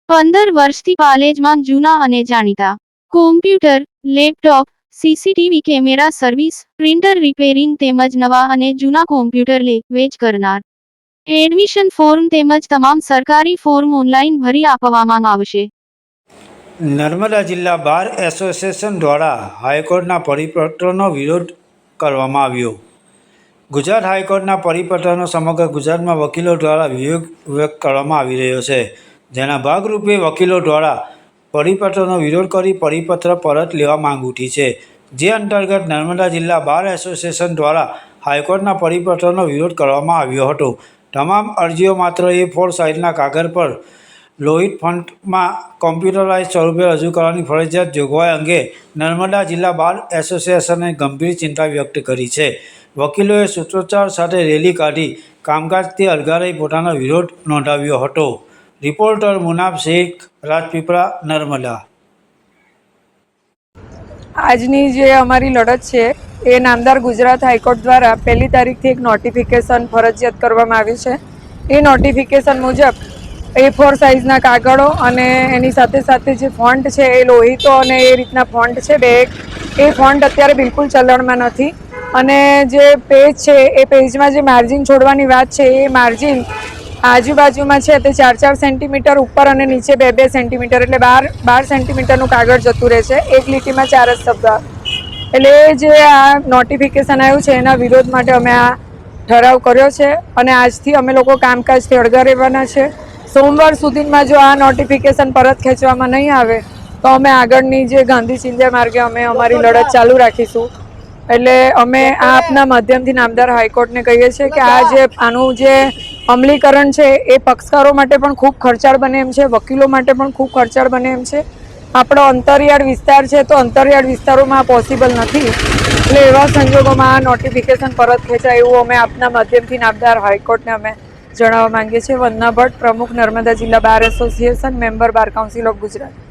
15 વર્ષથી પાલેજમાં જૂના અને જાણીતા computer, laptop, CCTV camera service, printer repairing તેમજ નવા અને જૂના કોમ્પ્યુટર લે વેચ કરનાર. એડમિશન ફોર્મ તેમજ તમામ સરકારી ફોર્મ ઓનલાઈન ભરી આપવામાં આવશે. નર્મદા જિલ્લા બાર એસોસિએશન દ્વારા હાઈકોર્ટના પરિપત્રનો વિરોધ કરવામાં આવ્યો. ગુજરાત હાઈકોર્ટના પરિપત્રનો સમગ્ર ગુજરાતમાં વકીલો દ્વારા વિરોધ વ્યક્ત કરવામાં આવી રહ્યો છે. જેના ભાગરૂપે વકીલો દ્વારા પરિપત્રનો વિરોધ કરી પરિપત્ર પરત લેવા માંગ ઉઠી છે. જે અંતર્ગત નર્મદા જિલ્લા બાર એસોસિએશન દ્વારા હાઈકોર્ટના પરિપત્રનો વિરોધ કરવામાં આવ્યો હતો. તમામ અરજીઓ માત્ર A4 સાઇઝના કાગળ પર લોહિત ફોન્ટમાં કોમ્પ્યુટરાઇઝ સ્વરૂપે રજૂ કરવાની ફરજિયાત જોગવાઈ અંગે નર્મદા જિલ્લા બાર એસોસિએશને ગંભીર ચિંતા વ્યક્ત કરી છે. વકીલોએ સૂત્રોચ્ચાર સાથે રેલી કાઢી કામકાજથી અળગા રહી પોતાનો વિરોધ નોંધાવ્યો હતો. રિપોર્ટર મુનાફ શેખ, રાજપીપળા, નર્મદા. આજની જે અમારી લડત છે એ નામદાર ગુજરાત હાઈકોર્ટ દ્વારા 1લી તારીખથી એક નોટિફિકેશન ફરજિયાત કરવામાં આવ્યું છે. એ નોટિફિકેશન મુજબ A4 સાઇઝના કાગળો અને એની સાથે સાથે જે ફોન્ટ છે એ લોહિતો અને એ રીતના ફોન્ટ છે એ ફોન્ટ અત્યારે બિલકુલ ચલણમાં નથી. અને જે પેજ છે એ પેજમાં જે માર્જિન છોડવાની વાત છે એ માર્જિન આજુબાજુમાં છે તે 4-4 સેન્ટીમીટર ઉપર અને નીચે 2-2 સેન્ટીમીટર એટલે 12 સેન્ટીમીટરનું કાગળ જતું રહે છે. એક લીટીમાં 4 જ શબ્દ. એટલે જે આ નોટિફિકેશન આવ્યું છે એના વિરોધ માટે અમે આ ઠરાવ કર્યો છે અને આજથી અમે લોકો કામકાજથી અળગા રહેવાના છે. સોમવાર સુધીમાં જો આ નોટિફિકેશન પરત ખેંચવામાં નહીં આવે તો અમે આગળની જે ગાંધી ચિંધ્યા માર્ગે અમે અમારી લડત ચાલુ રાખીશું. એટલે અમે આ આપના માધ્યમથી નામદાર હાઈકોર્ટને કહીએ છીએ કે આનું જે અમલીકરણ છે એ પક્ષકારો માટે પણ ખૂબ ખર્ચાળ બને એમ છે, વકીલો માટે પણ ખૂબ ખર્ચાળ બને એમ છે. આપણો અંતરિયાળ વિસ્તાર છે તો અંતરિયાળ વિસ્તારોમાં આ પોસિબલ નથી. એટલે એવા સંજોગોમાં આ નોટિફિકેશન પરત ખેંચાય એવું અમે આપના માધ્યમથી નામદાર હાઈકોર્ટને અમે જણાવવા માંગીએ છીએ. વંદના ભટ્ટ, પ્રમુખ નર્મદા જિલ્લા bar association, member bar council of Gujarat.